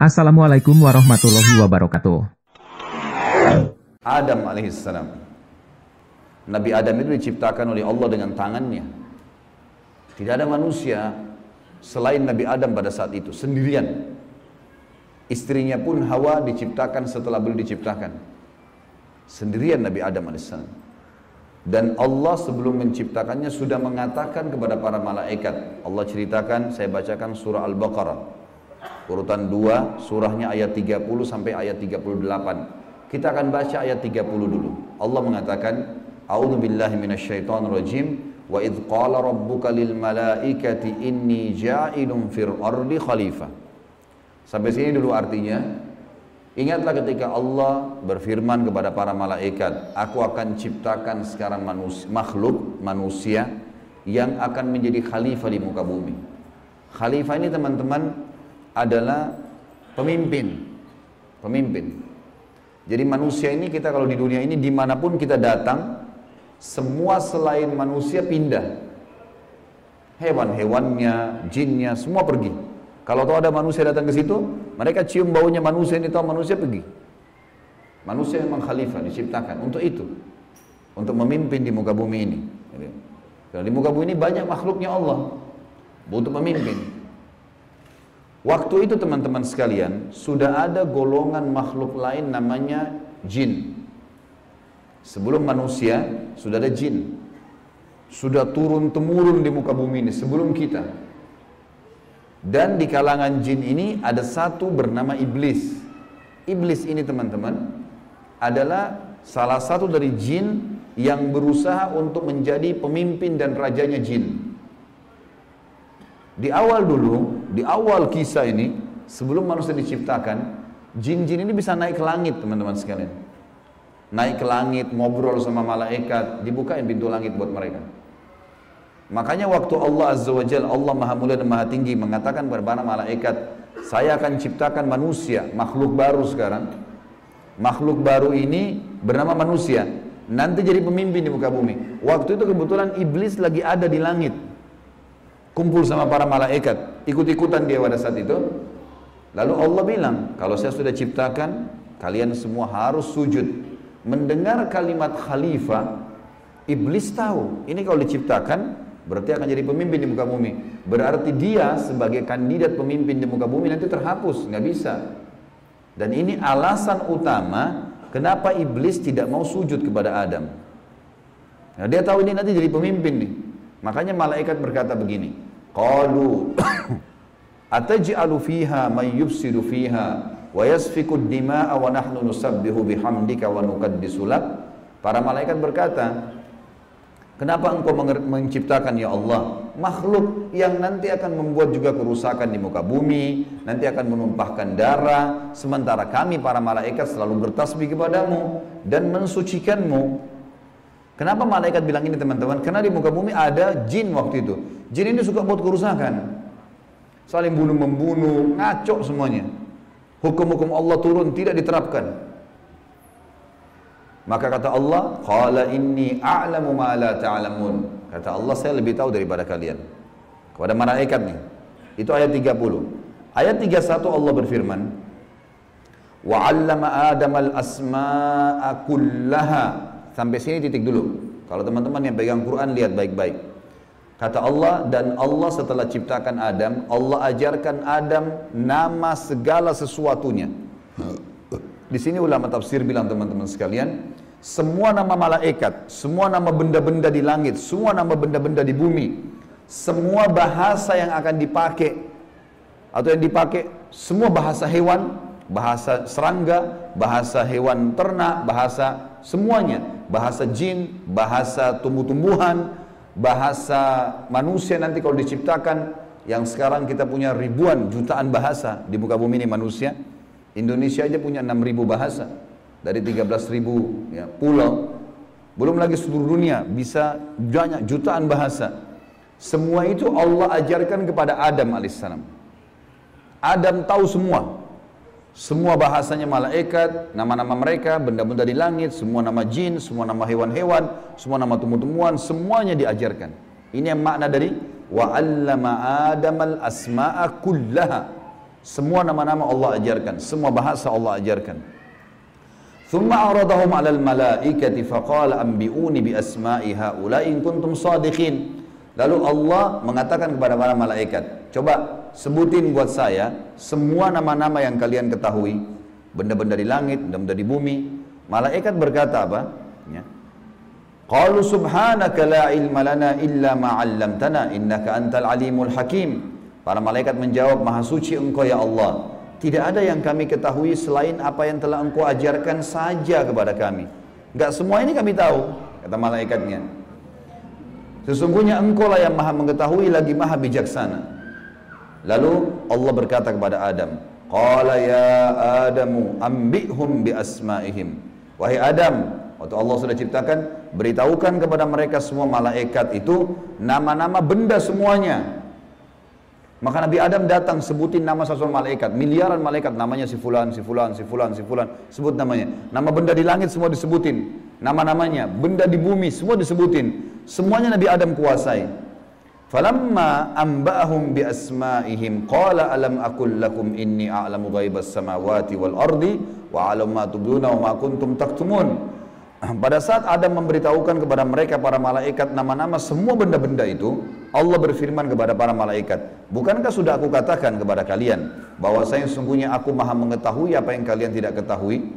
Assalamualaikum warahmatullahi wabarakatuh. Adam alaihissalam. Nabi Adam itu diciptakan oleh Allah dengan tangannya. Tidak ada manusia selain Nabi Adam pada saat itu, sendirian. Istrinya pun Hawa diciptakan setelah beliau diciptakan. Sendirian Nabi Adam alaihissalam. Dan Allah sebelum menciptakannya sudah mengatakan kepada para malaikat. Allah ceritakan, saya bacakan surah Al-Baqarah. Urutan 2, surahnya ayat 30 sampai ayat 38. Kita akan baca ayat 30 dulu. Allah mengatakan, A'udzu billahi minasyaitonir rajim. Wa idz qala rabbuka lil malaikati inni ja'ilun fil ardi khalifah. Sampai sini dulu artinya. Ingatlah ketika Allah berfirman kepada para malaikat, aku akan ciptakan sekarang makhluk manusia yang akan menjadi khalifah di muka bumi. Khalifah ini teman-teman adalah pemimpin. Jadi manusia ini, kita kalau di dunia ini dimanapun kita datang, semua selain manusia pindah. Hewan-hewannya, jinnya, semua pergi. Kalau tahu ada manusia datang ke situ, mereka cium baunya manusia ini, tahu manusia pergi. Manusia memang khalifah diciptakan untuk itu, untuk memimpin di muka bumi ini. Karena di muka bumi ini banyak makhluknya Allah, untuk memimpin. Waktu itu teman-teman sekalian, sudah ada golongan makhluk lain namanya jin. Sebelum manusia, sudah ada jin. Sudah turun-temurun di muka bumi ini, sebelum kita. Dan di kalangan jin ini ada satu bernama iblis. Iblis ini teman-teman adalah salah satu dari jin yang berusaha untuk menjadi pemimpin dan rajanya jin. Di awal dulu, di awal kisah ini, sebelum manusia diciptakan, jin-jin ini bisa naik ke langit teman-teman sekalian. Naik ke langit, ngobrol sama malaikat, dibukain pintu langit buat mereka. Makanya waktu Allah Azza wa Jalla, Allah Maha Mulia dan Maha Tinggi mengatakan kepada para malaikat, saya akan ciptakan manusia, makhluk baru sekarang. Makhluk baru ini bernama manusia, nanti jadi pemimpin di muka bumi. Waktu itu kebetulan iblis lagi ada di langit, kumpul sama para malaikat, ikut-ikutan dia pada saat itu. Lalu Allah bilang, kalau saya sudah ciptakan, kalian semua harus sujud. Mendengar kalimat khalifah, iblis tahu, ini kalau diciptakan, berarti akan jadi pemimpin di muka bumi. Berarti dia sebagai kandidat pemimpin di muka bumi nanti terhapus, nggak bisa. Dan ini alasan utama kenapa iblis tidak mau sujud kepada Adam. Nah, dia tahu ini nanti jadi pemimpin nih. Makanya malaikat berkata begini, qalu ataj'alu fiha may yufsidu fiha wa yasfiku ad-dima'a wa nahnu nusabbihu bihamdika wa nuqaddisu lak. Para malaikat berkata, kenapa engkau menciptakan ya Allah makhluk yang nanti akan membuat juga kerusakan di muka bumi, nanti akan menumpahkan darah, sementara kami para malaikat selalu bertasbih kepadamu dan mensucikanmu. Kenapa malaikat bilang ini teman-teman? Karena di muka bumi ada jin waktu itu. Jin ini suka buat kerusakan, saling bunuh-membunuh, ngaco semuanya. Hukum-hukum Allah turun tidak diterapkan. Maka kata Allah, qala inni a'lamu ma la ta'lamun. Kata Allah, saya lebih tahu daripada kalian. Kepada malaikat nih. Itu ayat 30. Ayat 31 Allah berfirman, wa 'allama Adam al-asma'a kullaha. Sampai sini titik dulu. Kalau teman-teman yang pegang Quran lihat baik-baik. Kata Allah, dan Allah setelah ciptakan Adam, Allah ajarkan Adam nama segala sesuatunya. Di sini ulama tafsir bilang teman-teman sekalian, semua nama malaikat, semua nama benda-benda di langit, semua nama benda-benda di bumi, semua bahasa yang akan dipakai atau yang dipakai, semua bahasa hewan, bahasa serangga, bahasa hewan ternak, bahasa semuanya, bahasa jin, bahasa tumbuh-tumbuhan, bahasa manusia nanti kalau diciptakan, yang sekarang kita punya ribuan, jutaan bahasa di muka bumi ini manusia. Indonesia aja punya 6.000 bahasa dari 13.000 ya, pulau. Belum lagi seluruh dunia bisa banyak jutaan bahasa. Semua itu Allah ajarkan kepada Adam alaihissalam. Adam tahu semua. Semua bahasanya malaikat, nama-nama mereka, benda-benda di langit, semua nama jin, semua nama hewan-hewan, semua nama tumbuh-tumbuhan, semuanya diajarkan. Ini yang makna dari wa 'allama Adamal asma'a kullaha. Semua nama-nama Allah ajarkan, semua bahasa Allah ajarkan. Thumma aradahum 'alal malaikati faqala anbi'uni bi asma'i haula'i in kuntum shadiqin. Lalu Allah mengatakan kepada para malaikat, coba sebutin buat saya semua nama-nama yang kalian ketahui, benda-benda di langit, benda-benda di bumi. Malaikat berkata apa? Ya. Qalu subhanaka la ilma lana illa ma 'allamtana innaka antal alimul hakim. Para malaikat menjawab, maha suci engkau ya Allah. Tidak ada yang kami ketahui selain apa yang telah engkau ajarkan saja kepada kami. Enggak semua ini kami tahu, kata malaikatnya. Sesungguhnya engkau lah yang maha mengetahui lagi maha bijaksana. Lalu Allah berkata kepada Adam, Qala ya Adamu ambihum bi asma'ihim. Wahai Adam, waktu Allah sudah ciptakan, beritahukan kepada mereka semua malaikat itu nama-nama benda semuanya. Maka Nabi Adam datang sebutin nama satu malaikat, miliaran malaikat, namanya si fulan, si fulan, si fulan, si fulan, sebut namanya. Nama benda di langit semua disebutin, nama-namanya, benda di bumi semua disebutin. Semuanya Nabi Adam kuasai. Falamma amba'ahum bi asma'ihim qala alam aqul lakum inni a'lamu ghaibas samawati wal ardi wa a'lamu ma tubduna wa ma kuntum taktumun. Pada saat Adam memberitahukan kepada mereka para malaikat nama-nama semua benda-benda itu, Allah berfirman kepada para malaikat, bukankah sudah aku katakan kepada kalian bahwasanya sesungguhnya aku maha mengetahui apa yang kalian tidak ketahui?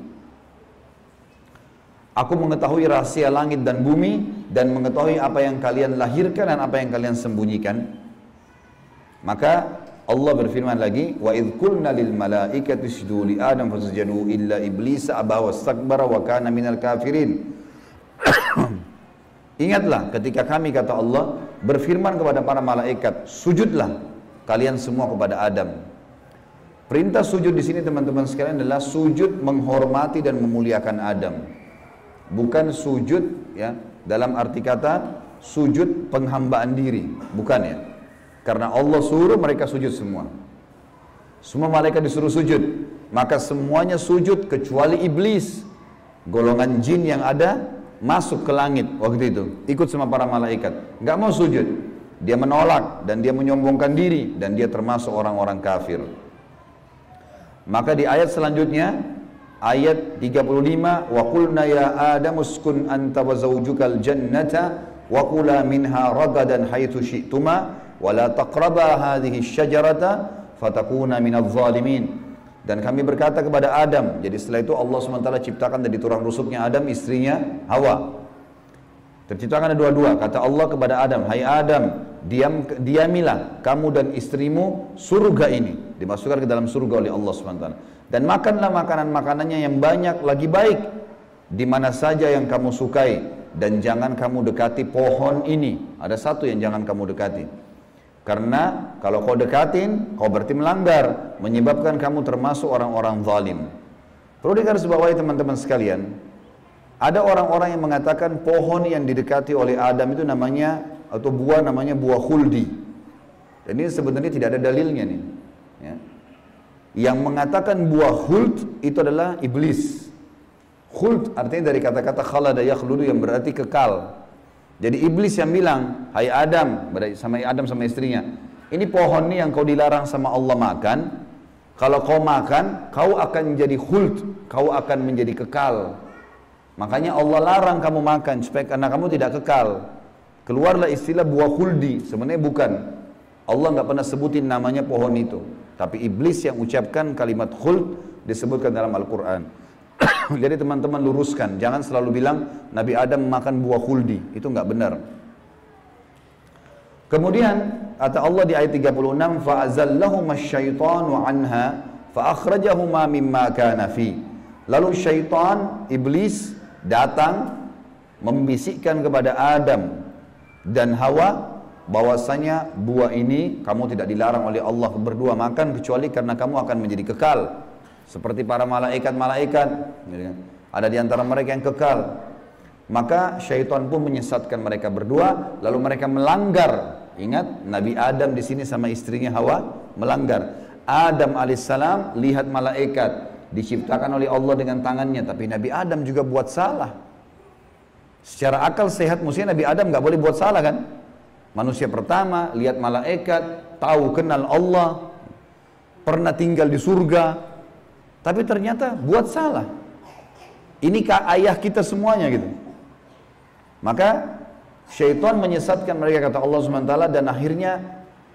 Aku mengetahui rahasia langit dan bumi dan mengetahui apa yang kalian lahirkan dan apa yang kalian sembunyikan. Maka Allah berfirman lagi, wa idh qulna lil malaikati isjudu li Adam fasajadu illa iblis aba wastakbara wa kana minal kafirin. Ingatlah ketika kami, kata Allah, berfirman kepada para malaikat, sujudlah kalian semua kepada Adam. Perintah sujud di sini teman-teman sekalian adalah sujud menghormati dan memuliakan Adam. Bukan sujud ya dalam arti kata sujud penghambaan diri, bukan ya. Karena Allah suruh mereka sujud semua. Semua malaikat disuruh sujud. Maka semuanya sujud kecuali iblis. Golongan jin yang ada masuk ke langit waktu itu. Ikut sama para malaikat. Nggak mau sujud. Dia menolak dan dia menyombongkan diri. Dan dia termasuk orang-orang kafir. Maka di ayat selanjutnya, ayat 35, wa qulna ya Adam uskun anta wa zawjukal jannata wa kula minha ragadan haitsu syi'tuma wala taqraba hadhihi syajarata fatakuna minadh zalimin. Dan kami berkata kepada Adam, jadi setelah itu Allah SWT ciptakan dari tulang rusuknya Adam istrinya Hawa. Terciptakan ada dua-dua. Kata Allah kepada Adam, hai Adam, diamilah kamu dan istrimu surga ini, dimasukkan ke dalam surga oleh Allah SWT. Dan makanlah makanan-makanannya yang banyak lagi baik di mana saja yang kamu sukai, dan jangan kamu dekati pohon ini. Ada satu yang jangan kamu dekati. Karena kalau kau dekatin, kau berarti melanggar, menyebabkan kamu termasuk orang-orang zalim. Perlu digarisbawahi teman-teman sekalian, ada orang-orang yang mengatakan pohon yang didekati oleh Adam itu namanya, atau buah namanya buah khuldi. Dan ini sebenarnya tidak ada dalilnya nih. Ya. Yang mengatakan buah khuld itu adalah iblis. Khuld artinya dari kata-kata khalada yakhludu yang berarti kekal. Jadi iblis yang bilang, hai Adam, sama istrinya, ini pohon nih yang kau dilarang sama Allah makan. Kalau kau makan, kau akan menjadi khuld, kau akan menjadi kekal. Makanya Allah larang kamu makan supaya karena kamu tidak kekal. Keluarlah istilah buah khuldi, sebenarnya bukan. Allah nggak pernah sebutin namanya pohon itu. Tapi iblis yang ucapkan kalimat khuld disebutkan dalam Al-Quran. Jadi teman-teman luruskan, jangan selalu bilang Nabi Adam makan buah khuldi, itu nggak benar. Kemudian kata Allah di ayat 36, fa'azallahuma syaitanu anha fa'akhrajahuma mimma kana fi. Lalu syaitan, iblis datang membisikkan kepada Adam dan Hawa bahwasanya buah ini kamu tidak dilarang oleh Allah berdua makan kecuali karena kamu akan menjadi kekal. Seperti para malaikat-malaikat, ada di antara mereka yang kekal. Maka syaitan pun menyesatkan mereka berdua, lalu mereka melanggar. Ingat, Nabi Adam di sini sama istrinya Hawa melanggar. Adam alaihissalam lihat malaikat diciptakan oleh Allah dengan tangannya, tapi Nabi Adam juga buat salah. Secara akal sehat mestinya Nabi Adam nggak boleh buat salah kan? Manusia pertama lihat malaikat, tahu kenal Allah. pernah tinggal di surga, tapi ternyata buat salah. Ini ayah kita semuanya gitu. Maka syaitan menyesatkan mereka, kata Allah SWT, dan akhirnya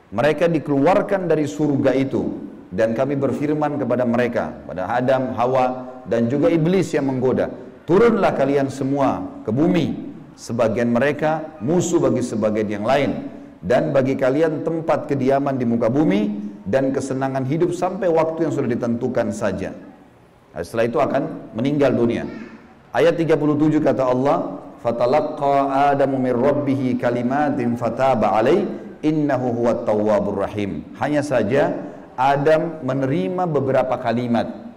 mereka dikeluarkan dari surga itu. Dan kami berfirman kepada mereka, pada Adam, Hawa, dan juga iblis yang menggoda, turunlah kalian semua ke bumi. Sebagian mereka musuh bagi sebagian yang lain, dan bagi kalian tempat kediaman di muka bumi dan kesenangan hidup sampai waktu yang sudah ditentukan saja. Nah, setelah itu akan meninggal dunia. Ayat 37 kata Allah, fatalaqqa Adamu min rabbih kalimatin fataba alaih innahu huwat tawwabur rahim. Hanya saja Adam menerima beberapa kalimat.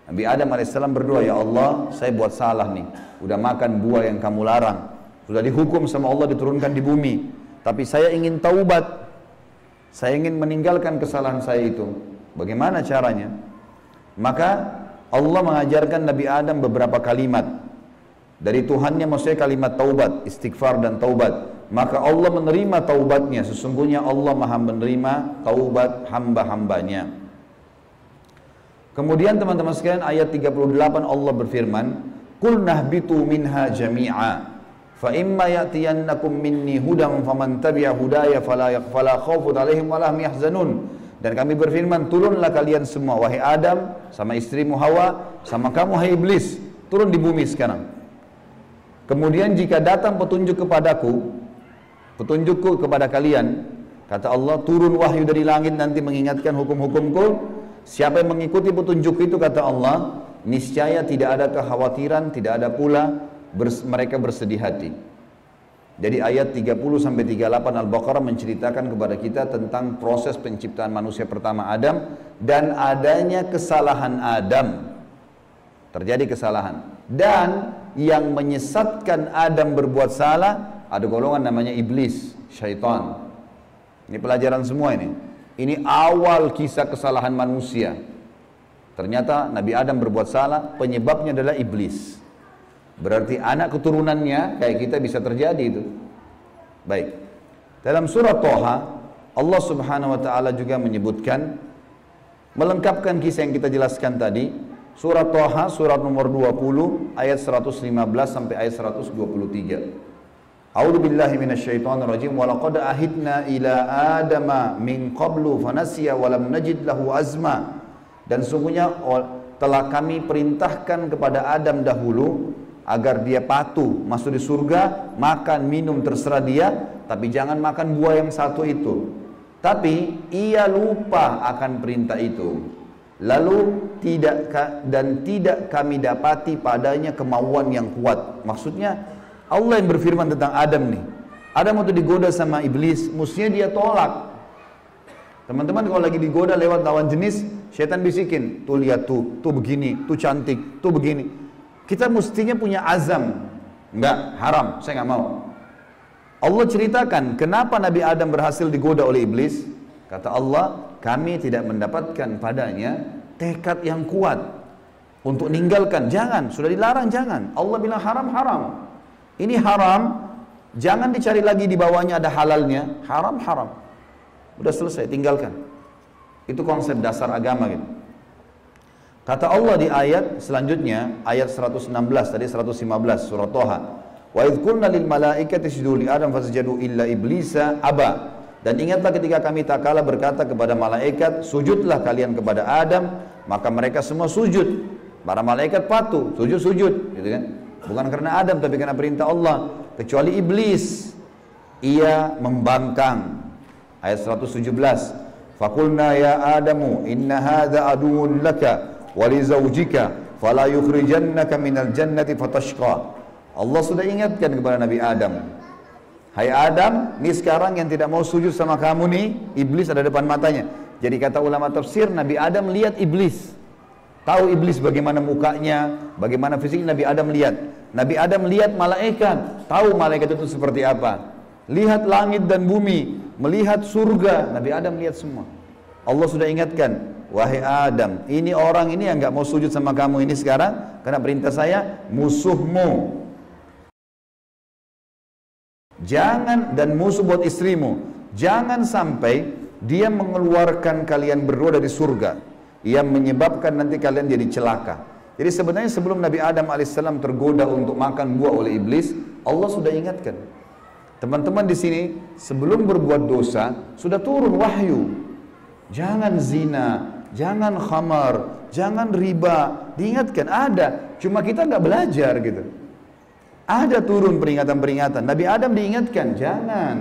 Nabi Adam AS berdoa, ya Allah, saya buat salah nih, udah makan buah yang kamu larang, sudah dihukum sama Allah diturunkan di bumi, tapi saya ingin taubat, saya ingin meninggalkan kesalahan saya itu. Bagaimana caranya? Maka Allah mengajarkan Nabi Adam beberapa kalimat dari Tuhannya, maksudnya kalimat taubat, istighfar dan taubat. Maka Allah menerima taubatnya. Sesungguhnya Allah maha menerima taubat hamba-hambanya. Kemudian teman-teman sekalian, ayat 38 Allah berfirman, Qul nahbitu minha jami'a fa imma ya'tiyannakum minni hudan faman tabi'a hudaya fala khawfun 'alaihim wa lahum yahzanun. Dan kami berfirman, turunlah kalian semua, wahai Adam, sama istrimu Hawa, sama kamu hai iblis, turun di bumi sekarang. Kemudian jika datang petunjukku kepada kalian, kata Allah, turun wahyu dari langit nanti mengingatkan hukum-hukumku. Siapa yang mengikuti petunjuk itu, kata Allah, niscaya tidak ada kekhawatiran, tidak ada pula mereka bersedih hati. Jadi ayat 30-38 Al-Baqarah menceritakan kepada kita tentang proses penciptaan manusia pertama Adam dan adanya kesalahan Adam. Terjadi kesalahan. Dan yang menyesatkan Adam berbuat salah, ada golongan namanya iblis, syaitan. Ini pelajaran semua ini. Ini awal kisah kesalahan manusia. Ternyata Nabi Adam berbuat salah, penyebabnya adalah iblis. Berarti anak keturunannya kayak kita bisa terjadi itu. Baik. Dalam surah Toha, Allah Subhanahu wa taala juga menyebutkan, melengkapkan kisah yang kita jelaskan tadi. Surah Toha, surat nomor 20, ayat 115 sampai ayat 123. A'udzu billahi minasyaitonir rajim. Wa laqad ahidna ila adama min qablu fanasiya wa lam najid lahu azma. Dan sungguhnya telah kami perintahkan kepada Adam dahulu agar dia patuh masuk di surga, makan minum terserah dia, tapi jangan makan buah yang satu itu. Tapi ia lupa akan perintah itu. Lalu tidak kami dapati padanya kemauan yang kuat. Maksudnya Allah yang berfirman tentang Adam nih. Adam waktu digoda sama iblis, mestinya dia tolak. Teman-teman kalau lagi digoda lewat lawan jenis, syaitan bisikin, tuh lihat tuh begini, tuh cantik, tuh begini. Kita mestinya punya azam. Enggak, haram, saya nggak mau. Allah ceritakan kenapa Nabi Adam berhasil digoda oleh iblis. Kata Allah, kami tidak mendapatkan padanya tekad yang kuat untuk meninggalkan. Jangan, sudah dilarang jangan. Allah bilang haram, haram. Ini haram, jangan dicari lagi di bawahnya ada halalnya. Haram, haram. Udah selesai, tinggalkan. Itu konsep dasar agama gitu. Kata Allah di ayat selanjutnya, ayat 116 tadi 115 surah Toha. Wa idh qulna lil malaikati isjudu li Adam fasajadu illa iblisa aba. Dan ingatlah ketika kami tak kalah berkata kepada malaikat, sujudlah kalian kepada Adam, maka mereka semua sujud. Para malaikat patuh, sujud, gitu kan? Bukan karena Adam tapi karena perintah Allah. Kecuali iblis, ia membangkang. Ayat 117. Faqulna ya Adamu inna hadza aduwwun laka wa li zawjika fala yukhrijannaka minal jannati fatashqa. Allah sudah ingatkan kepada Nabi Adam. Hai Adam, ini sekarang yang tidak mau sujud sama kamu nih, iblis ada depan matanya. Jadi kata ulama tafsir, Nabi Adam lihat iblis. Tahu iblis bagaimana mukanya, bagaimana fisiknya, Nabi Adam lihat. Nabi Adam lihat malaikat, tahu malaikat itu seperti apa. Lihat langit dan bumi, melihat surga, Nabi Adam lihat semua. Allah sudah ingatkan, wahai Adam, ini orang ini yang gak mau sujud sama kamu ini sekarang, karena perintah saya, musuhmu. Jangan, dan musuh buat istrimu. Jangan sampai dia mengeluarkan kalian berdua dari surga, yang menyebabkan nanti kalian jadi celaka. Jadi sebenarnya sebelum Nabi Adam alaihissalam tergoda untuk makan buah oleh iblis, Allah sudah ingatkan. Teman-teman di sini sebelum berbuat dosa sudah turun wahyu. Jangan zina, jangan khamar, jangan riba. Diingatkan ada, cuma kita nggak belajar gitu. Ada turun peringatan-peringatan. Nabi Adam diingatkan, jangan.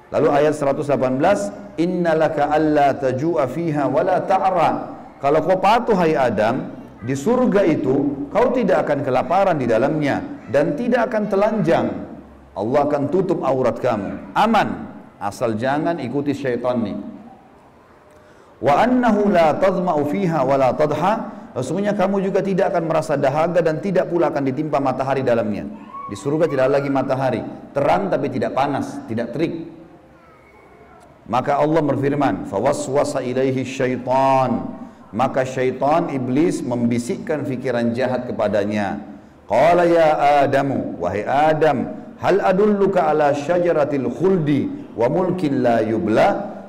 Lalu ayat 118, innalaka alla taju'a fiha wala ta'ra. Kalau kau patuh hai Adam, di surga itu kau tidak akan kelaparan di dalamnya dan tidak akan telanjang. Allah akan tutup aurat kamu. Aman, asal jangan ikuti syaitan nih. Wa annahu la tadma'u fiha wa la tadha. Sesungguhnya kamu juga tidak akan merasa dahaga dan tidak pula akan ditimpa matahari dalamnya. Di surga tidak lagi matahari, terang tapi tidak panas, tidak terik. Maka Allah berfirman, fawaswasa ilaihi syaitan. Maka syaitan iblis membisikkan fikiran jahat kepadanya. Qala ya Adamu, wahai Adam, hal adulluka ala syajaratil khuldi wa mulkin la yubla.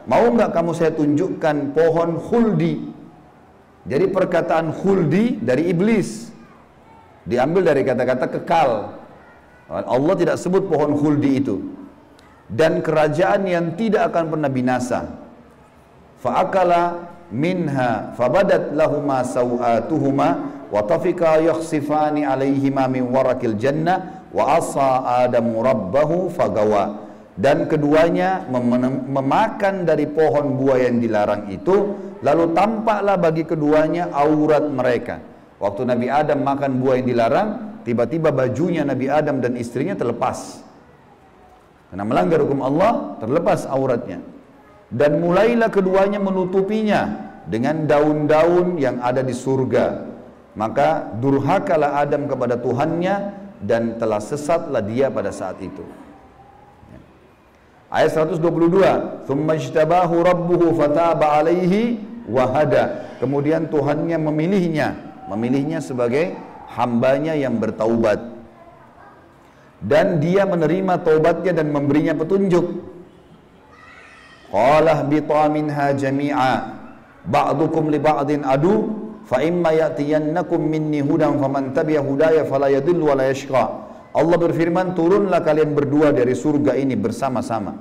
Mau enggak kamu saya tunjukkan pohon khuldi? Jadi perkataan khuldi dari iblis, diambil dari kata-kata kekal. Allah tidak sebut pohon khuldi itu. Dan kerajaan yang tidak akan pernah binasa. Fa'akala minha fabadat lahuma sawatuhuma wa tafika yakhsifani alaihima min warakil jannah wa asa adamu rabbahu fagawa. Dan keduanya memakan dari pohon buah yang dilarang itu, lalu tampaklah bagi keduanya aurat mereka. Waktu Nabi Adam makan buah yang dilarang, tiba-tiba bajunya Nabi Adam dan istrinya terlepas. Karena melanggar hukum Allah, terlepas auratnya. Dan mulailah keduanya menutupinya dengan daun-daun yang ada di surga. Maka durhakalah Adam kepada Tuhannya dan telah sesatlah dia pada saat itu. Ayat 122, "Tsumma ijtabahu rabbuhu fataba 'alaihi wa hada." Kemudian Tuhannya memilihnya sebagai hambanya yang bertaubat. Dan dia menerima taubatnya dan memberinya petunjuk. Qala ihbita minha jami'a ba'dukum li ba'din adu fa imma ya'tiyannakum minni hudan faman tabi'a hudaya fala yadhillu wa la yashqa. Allah berfirman, turunlah kalian berdua dari surga ini bersama-sama.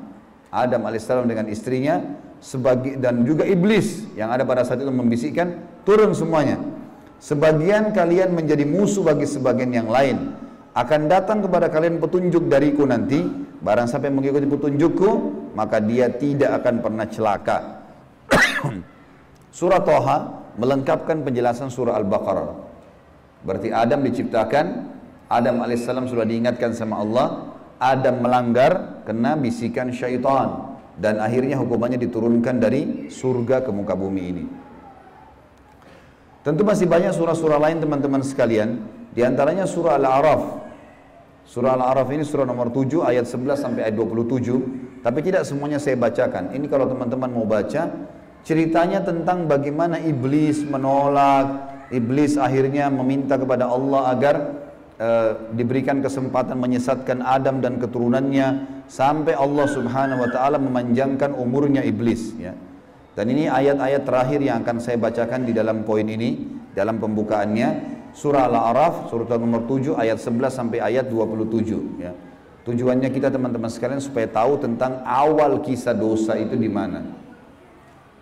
Adam alaihissalam dengan istrinya dan juga iblis yang ada pada saat itu membisikkan, turun semuanya. Sebagian kalian menjadi musuh bagi sebagian yang lain. Akan datang kepada kalian petunjuk dariku nanti, barang siapa yang mengikuti petunjukku, maka dia tidak akan pernah celaka. Surah Thaha melengkapkan penjelasan surah Al-Baqarah. Berarti Adam diciptakan, Adam alaihissalam sudah diingatkan sama Allah, Adam melanggar kena bisikan syaitan, dan akhirnya hukumannya diturunkan dari surga ke muka bumi ini. Tentu masih banyak surah-surah lain teman-teman sekalian, diantaranya surah Al-A'raf. Surah Al-A'raf ini surah nomor 7 ayat 11 sampai ayat 27, tapi tidak semuanya saya bacakan. Ini kalau teman-teman mau baca, ceritanya tentang bagaimana iblis menolak, iblis akhirnya meminta kepada Allah agar diberikan kesempatan menyesatkan Adam dan keturunannya, sampai Allah subhanahu wa ta'ala memanjangkan umurnya iblis ya. Dan ini ayat-ayat terakhir yang akan saya bacakan di dalam poin ini, dalam pembukaannya. Surah Al-A'raf, surah nomor 7 ayat 11 sampai ayat 27 ya. Tujuannya kita teman-teman sekalian supaya tahu tentang awal kisah dosa itu di mana.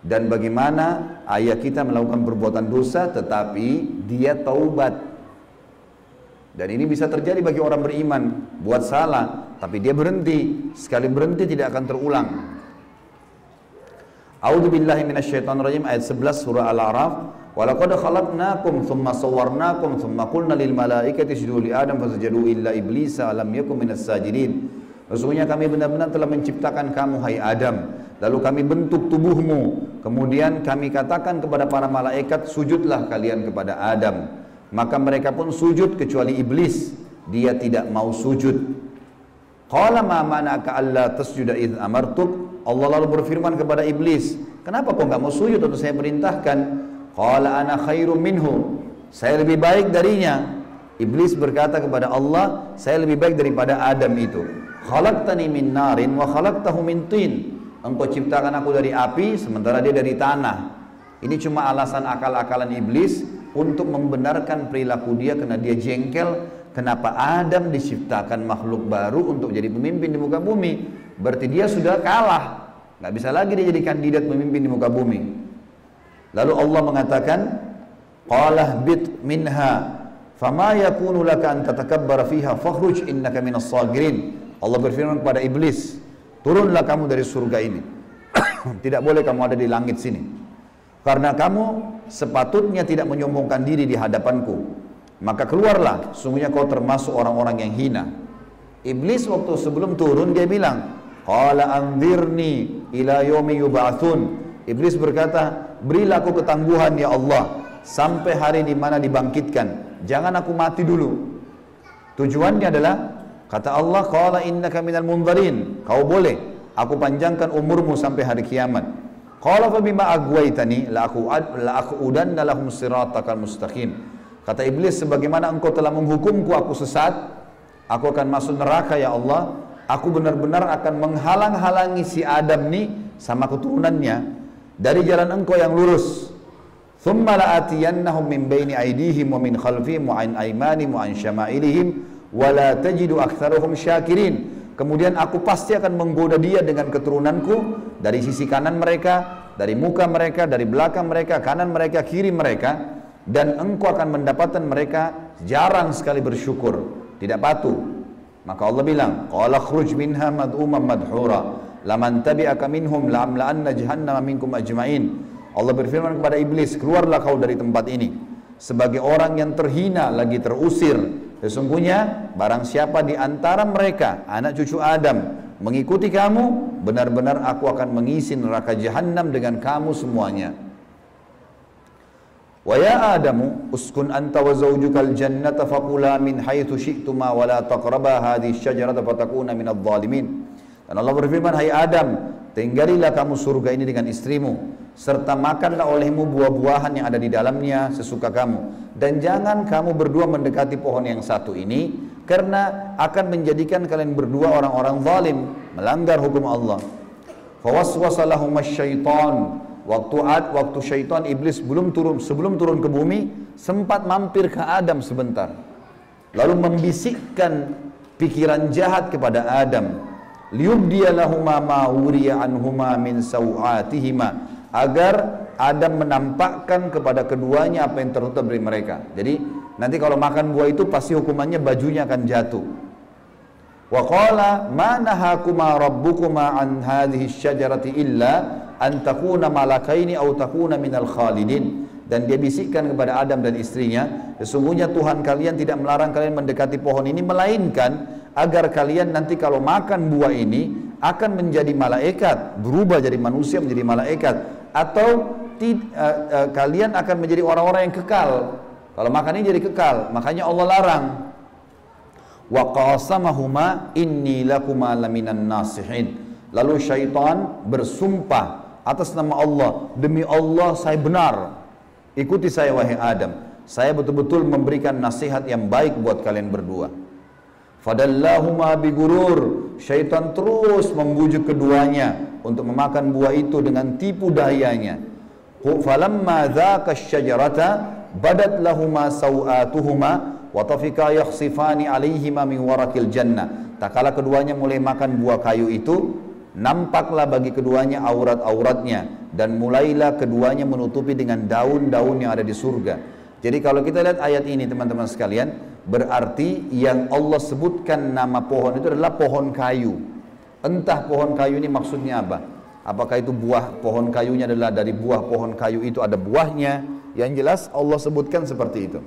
Dan bagaimana ayah kita melakukan perbuatan dosa tetapi dia taubat. Dan ini bisa terjadi bagi orang beriman, buat salah tapi dia berhenti, sekali berhenti tidak akan terulang. A'udzubillahi minasyaitonirrajim, ayat 11 surah Al-A'raf. Walaqad khalaqnakum tsumma sawwarnakum tsumma qulna lil malaikati isjudu li Adam fasajadu illa iblisa lam yakun minas sajidin. Sesungguhnya kami benar-benar telah menciptakan kamu hai Adam, lalu kami bentuk tubuhmu, kemudian kami katakan kepada para malaikat, sujudlah kalian kepada Adam. Maka mereka pun sujud kecuali iblis, dia tidak mau sujud. Qala ma mana'aka alla tasjuda idh amartuk. Allah lalu berfirman kepada iblis, kenapa kau enggak mau sujud waktu saya perintahkan? Qala ana khairum minhu, saya lebih baik darinya. Iblis berkata kepada Allah, saya lebih baik daripada Adam itu. Khalaqtani min narin wa khalaqtahu min tin. engkau ciptakan aku dari api sementara dia dari tanah. Ini cuma alasan akal-akalan iblis untuk membenarkan perilaku dia karena dia jengkel. Kenapa Adam diciptakan makhluk baru untuk jadi pemimpin di muka bumi? Berarti dia sudah kalah, nggak bisa lagi dia jadi kandidat pemimpin di muka bumi. Lalu Allah mengatakan, qala bit minha fama yakunu laka an tatakabbara fiha fakhruj innaka minas sagirin. Allah berfirman kepada iblis, turunlah kamu dari surga ini. Tidak boleh kamu ada di langit sini, karena kamu sepatutnya tidak menyombongkan diri di hadapanku. Maka keluarlah, sungguhnya kau termasuk orang-orang yang hina. Iblis waktu sebelum turun dia bilang, qala anzirni ila yaumi yub'atsun. Iblis berkata, berilah aku ketangguhan ya Allah sampai hari di mana dibangkitkan. Jangan aku mati dulu. Tujuannya adalah, kata Allah, qala innaka minal munzarin. Kau boleh, aku panjangkan umurmu sampai hari kiamat. Qala fa bima aghwaytani la aqudanna lahum siratakal mustaqim. Kata iblis, sebagaimana engkau telah menghukumku aku sesat, aku akan masuk neraka ya Allah. Aku benar-benar akan menghalang-halangi si Adam nih sama keturunannya dari jalan engkau yang lurus. Thumma la'atiyannahum min baini aydihim wa min khalfihim wa an aymanihim wa an syama'ilihim wa la tajidu aktsaruhum syakirin. Kemudian aku pasti akan menggoda dia dengan keturunanku dari sisi kanan mereka, dari muka mereka, dari belakang mereka, kanan mereka, kiri mereka. Dan engkau akan mendapatkan mereka jarang sekali bersyukur, tidak patuh. Maka Allah bilang, qala khruj minha mad'uman madhura laman tabi'aka minhum la'amla'anna jahannama minkum ajma'in. Allah berfirman kepada iblis, keluarlah kau dari tempat ini sebagai orang yang terhina lagi terusir. Sesungguhnya barang siapa di antara mereka anak cucu Adam mengikuti kamu, benar-benar aku akan mengisi neraka jahannam dengan kamu semuanya. Wa ya Adamu uskun anta wa zawjukal jannata faqula min haitsu syi'tuma wa la taqraba hadhihi syajarata fatakuna minadh dhalimin. Dan Allah berfirman, hai Adam, tinggalilah kamu surga ini dengan istrimu serta makanlah olehmu buah-buahan yang ada di dalamnya sesuka kamu, dan jangan kamu berdua mendekati pohon yang satu ini karena akan menjadikan kalian berdua orang-orang zalim, melanggar hukum Allah. Fawaswasa lahum asy-syaitan. Waktu syaitan iblis sebelum turun ke bumi sempat mampir ke Adam sebentar, lalu membisikkan pikiran jahat kepada Adam, liyubdiya lahuma ma wuriya anhuma min sawatihima, agar Adam menampakkan kepada keduanya apa yang tertutup dari mereka. Jadi nanti kalau makan buah itu pasti hukumannya bajunya akan jatuh. Wa qala ma nahakuma rabbukuma an hadhihi syajarati illa an takuna malakaini aw takuna minal khalidin. Dan dia bisikkan kepada Adam dan istrinya, sesungguhnya Tuhan kalian tidak melarang kalian mendekati pohon ini, melainkan agar kalian nanti kalau makan buah ini akan menjadi malaikat, berubah jadi manusia menjadi malaikat, atau kalian akan menjadi orang-orang yang kekal. Kalau makan ini jadi kekal, makanya Allah larang. Wa qasamahuma inni lakuma laminan nasihin. Lalu syaitan bersumpah atas nama Allah, demi Allah saya benar, ikuti saya wahai Adam, saya betul-betul memberikan nasihat yang baik buat kalian berdua. Fadallahuma bigurur. Syaitan terus membujuk keduanya untuk memakan buah itu dengan tipu dayanya. Falamma dzaka asy-syajarata badat lahuma sawatuhuma wa tafika yakhsifani alaihima min warakil jannah. Tak kala keduanya mulai makan buah kayu itu, nampaklah bagi keduanya aurat-auratnya, dan mulailah keduanya menutupi dengan daun-daun yang ada di surga. Jadi kalau kita lihat ayat ini teman-teman sekalian, berarti yang Allah sebutkan nama pohon itu adalah pohon kayu. Entah pohon kayu ini maksudnya apa. Apakah itu buah pohon kayunya adalah dari buah pohon kayu itu ada buahnya? Yang jelas Allah sebutkan seperti itu.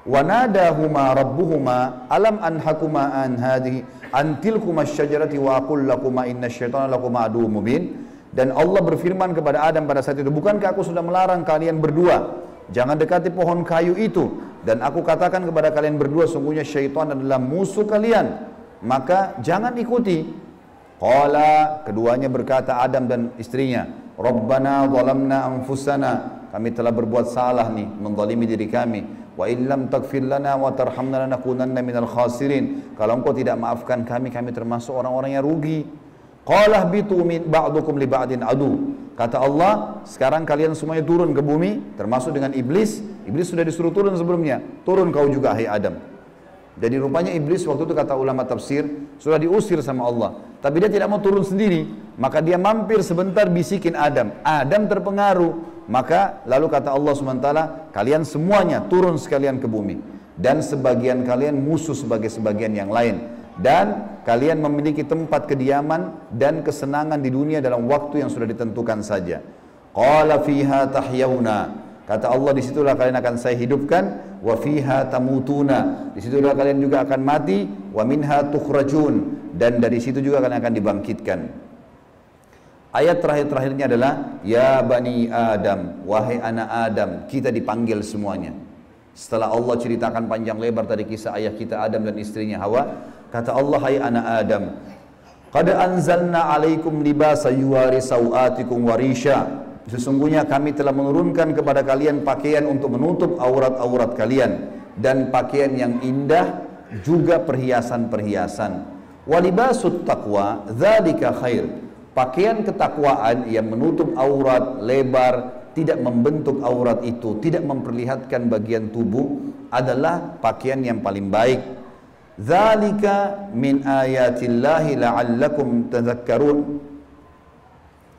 Wa nadahuma rabbuhuma alam anhakuma an hadhihi an tilkuma asy-syajarati wa aqul lakuma innasyaiton'a lakuma aduwwum mubin. Dan Allah berfirman kepada Adam pada saat itu, bukankah aku sudah melarang kalian berdua jangan dekati pohon kayu itu, dan aku katakan kepada kalian berdua sungguhnya syaitan adalah musuh kalian, maka jangan ikuti. Qala, keduanya berkata Adam dan istrinya, Rabbana zalamna anfusana, kami telah berbuat salah nih, menzalimi diri kami. Wa illam taghfir lana wa tarhamna lanakunanna minal khasirin. Kalau engkau tidak maafkan kami, kami termasuk orang-orang yang rugi. Qala bitu min ba'dukum li ba'din adu. Kata Allah, sekarang kalian semuanya turun ke bumi, termasuk dengan iblis. Iblis sudah disuruh turun sebelumnya. Turun kau juga, hai Adam. Jadi rupanya iblis waktu itu kata ulama tafsir, sudah diusir sama Allah. Tapi dia tidak mau turun sendiri. Maka dia mampir sebentar bisikin Adam. Adam terpengaruh. Maka lalu kata Allah SWT, kalian semuanya turun sekalian ke bumi. Dan sebagian kalian musuh sebagai sebagian yang lain. Dan kalian memiliki tempat kediaman dan kesenangan di dunia dalam waktu yang sudah ditentukan saja. Qala fiha tahyawna. Kata Allah, disitulah kalian akan saya hidupkan. Wa fiha tamutuna. Disitulah kalian juga akan mati. Wa minha tukhrajun. Dan dari situ juga kalian akan dibangkitkan. Ayat terakhir-terakhirnya adalah ya bani Adam, wahai anak Adam, kita dipanggil semuanya. Setelah Allah ceritakan panjang lebar tadi kisah ayah kita Adam dan istrinya Hawa, kata Allah, hai anak Adam, qad anzalna alaikum libasa yuwari sawatikum warisha. Sesungguhnya kami telah menurunkan kepada kalian pakaian untuk menutup aurat-aurat kalian dan pakaian yang indah juga perhiasan-perhiasan. Walibasut taqwa dzalika khair. Pakaian ketakwaan yang menutup aurat lebar, tidak membentuk aurat itu, tidak memperlihatkan bagian tubuh, adalah pakaian yang paling baik. Dzalika min ayatillahi la'allakum tadhakkarun.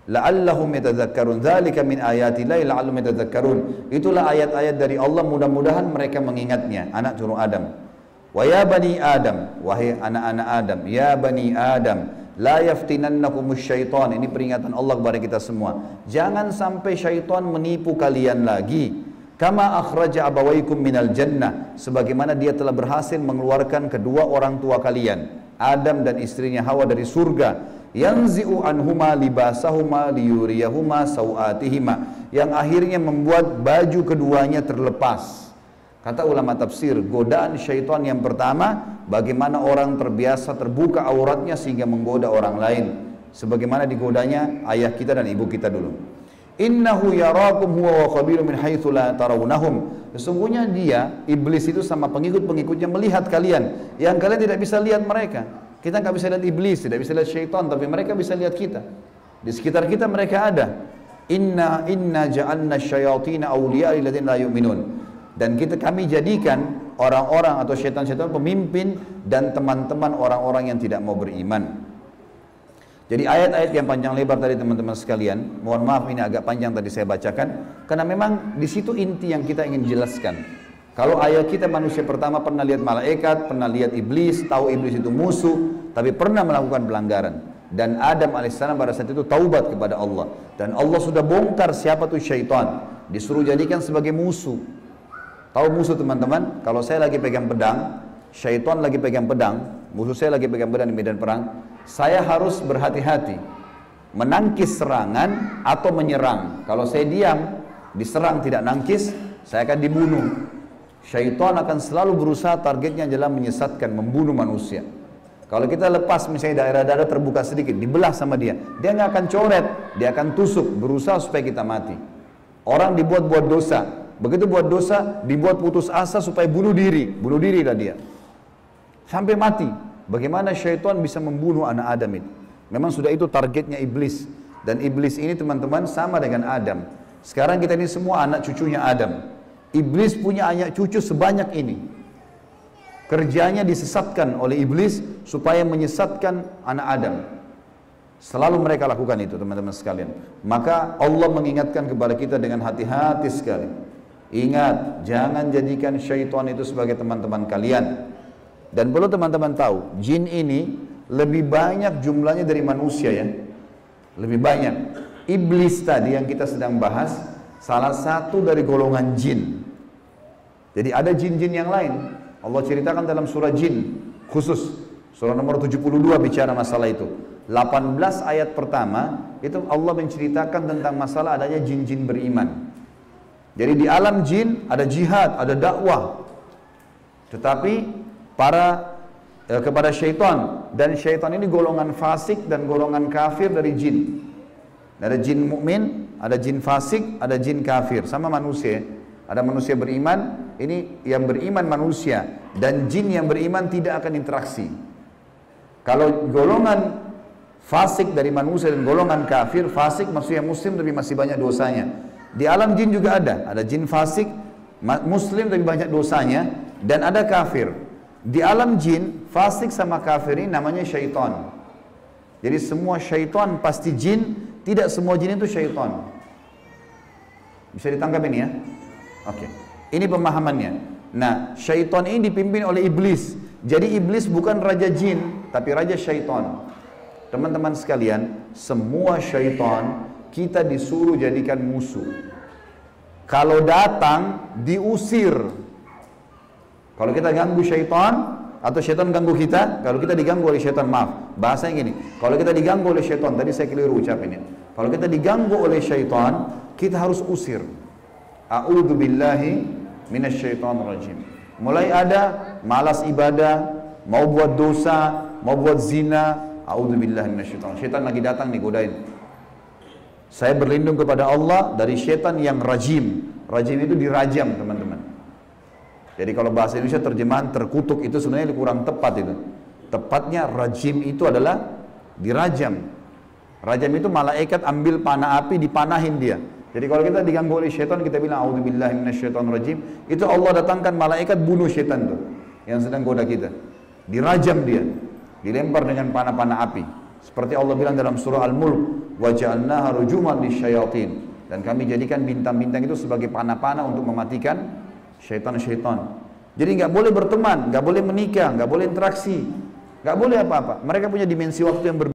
La'allahum yatadhakkarun. Dzalika min ayatillahi la'allahum yatadhakkarun. Itulah ayat-ayat dari Allah, mudah-mudahan mereka mengingatnya, anak cucu Adam. Wa ya bani Adam, wahai anak-anak Adam, ya bani Adam, la yaftinannakumus syaitan. Ini peringatan Allah kepada kita semua. Jangan sampai syaitan menipu kalian lagi. Kama akhraja abawaikum minal jannah. Sebagaimana dia telah berhasil mengeluarkan kedua orang tua kalian, Adam dan istrinya Hawa, dari surga. Yanzi'u anhuma libasahuma liyuriyahuma sawatihima. Yang akhirnya membuat baju keduanya terlepas. Kata ulama tafsir, godaan syaitan yang pertama, bagaimana orang terbiasa terbuka auratnya sehingga menggoda orang lain. Sebagaimana digodanya ayah kita dan ibu kita dulu. Innahu yarakum huwa wa qabilu min haitsu la tarawnahum. Sesungguhnya dia, iblis itu sama pengikut-pengikutnya melihat kalian yang kalian tidak bisa lihat mereka. Kita nggak bisa lihat iblis, tidak bisa lihat syaitan, tapi mereka bisa lihat kita. Di sekitar kita mereka ada. Inna ja'alna syayatina awliya lil ladzina la yu'minun. Dan kami jadikan orang-orang atau syaitan-syaitan pemimpin dan teman-teman orang-orang yang tidak mau beriman. Jadi ayat-ayat yang panjang lebar tadi teman-teman sekalian, mohon maaf ini agak panjang tadi saya bacakan, karena memang di situ inti yang kita ingin jelaskan. Kalau ayat kita manusia pertama pernah lihat malaikat, pernah lihat iblis, tahu iblis itu musuh, tapi pernah melakukan pelanggaran. Dan Adam alaihissalam pada saat itu taubat kepada Allah. Dan Allah sudah bongkar siapa tuh syaitan, disuruh jadikan sebagai musuh. Tahu musuh teman-teman? Kalau saya lagi pegang pedang, syaitan lagi pegang pedang, musuh saya lagi pegang pedang di medan perang, saya harus berhati-hati menangkis serangan atau menyerang. Kalau saya diam, diserang tidak nangkis, saya akan dibunuh. Syaitan akan selalu berusaha, targetnya adalah menyesatkan, membunuh manusia. Kalau kita lepas misalnya daerah dada terbuka sedikit, dibelah sama dia nggak akan coret, dia akan tusuk, berusaha supaya kita mati. Orang dibuat dosa. Begitu buat dosa, dibuat putus asa supaya bunuh dirilah dia. Sampai mati. Bagaimana syaitan bisa membunuh anak Adam itu? Memang sudah itu targetnya iblis. Dan iblis ini teman-teman sama dengan Adam. Sekarang kita ini semua anak cucunya Adam. Iblis punya anak cucu sebanyak ini. Kerjanya disesatkan oleh iblis supaya menyesatkan anak Adam. Selalu mereka lakukan itu teman-teman sekalian. Maka Allah mengingatkan kepada kita dengan hati-hati sekali. Ingat, jangan jadikan syaitan itu sebagai teman-teman kalian. Dan perlu teman-teman tahu, jin ini lebih banyak jumlahnya dari manusia ya. Lebih banyak. Iblis tadi yang kita sedang bahas, salah satu dari golongan jin. Jadi ada jin-jin yang lain. Allah ceritakan dalam surah jin khusus. Surah nomor 72 bicara masalah itu. 18 ayat pertama, itu Allah menceritakan tentang masalah adanya jin-jin beriman. Jadi di alam jin ada jihad, ada dakwah. Tetapi kepada syaitan, dan syaitan ini golongan fasik dan golongan kafir dari jin. Ada jin mukmin, ada jin fasik, ada jin kafir, sama manusia. Ada manusia beriman, ini yang beriman manusia, dan jin yang beriman tidak akan interaksi. Kalau golongan Fasik dari manusia dan golongan kafir, fasik maksudnya muslim tapi masih banyak dosanya. Di alam jin juga ada jin fasik, muslim tapi banyak dosanya, dan ada kafir. Di alam jin, fasik sama kafir ini namanya syaitan. Jadi semua syaitan pasti jin, tidak semua jin itu syaitan. Bisa ditangkap ini ya? Oke. Ini pemahamannya. Nah, syaitan ini dipimpin oleh iblis. Jadi iblis bukan raja jin, tapi raja syaitan. Teman-teman sekalian, semua syaitan kita disuruh jadikan musuh. Kalau datang, diusir. Kalau kita ganggu syaitan, atau syaitan ganggu kita, kalau kita diganggu oleh syaitan, maaf, bahasanya gini, kalau kita diganggu oleh syaitan, tadi saya keliru ucapinnya. Kalau kita diganggu oleh syaitan, kita harus usir. A'udzu billahi minasyaitonir rajim. Mulai ada malas ibadah, mau buat dosa, mau buat zina, a'udzubillahi minasyaitonir rajim. Syaitan lagi datang nih godain. Saya berlindung kepada Allah dari syaitan yang rajim. Rajim itu dirajam, teman-teman. Jadi kalau bahasa Indonesia terjemahan terkutuk itu sebenarnya kurang tepat itu. Tepatnya rajim itu adalah dirajam. Rajam itu malaikat ambil panah api dipanahin dia. Jadi kalau kita diganggu oleh syaitan, kita bilang a'udzubillahi minasyaitonir rajim, itu Allah datangkan malaikat bunuh syaitan tuh yang sedang goda kita. Dirajam dia, dilempar dengan panah-panah api. Seperti Allah bilang dalam surah Al-Mulk, wa ja'alnaha rujuman lisyayatin, dan kami jadikan bintang-bintang itu sebagai panah-panah untuk mematikan syaitan-syaitan. Jadi nggak boleh berteman, nggak boleh menikah, nggak boleh interaksi, nggak boleh apa-apa. Mereka punya dimensi waktu yang berbeda.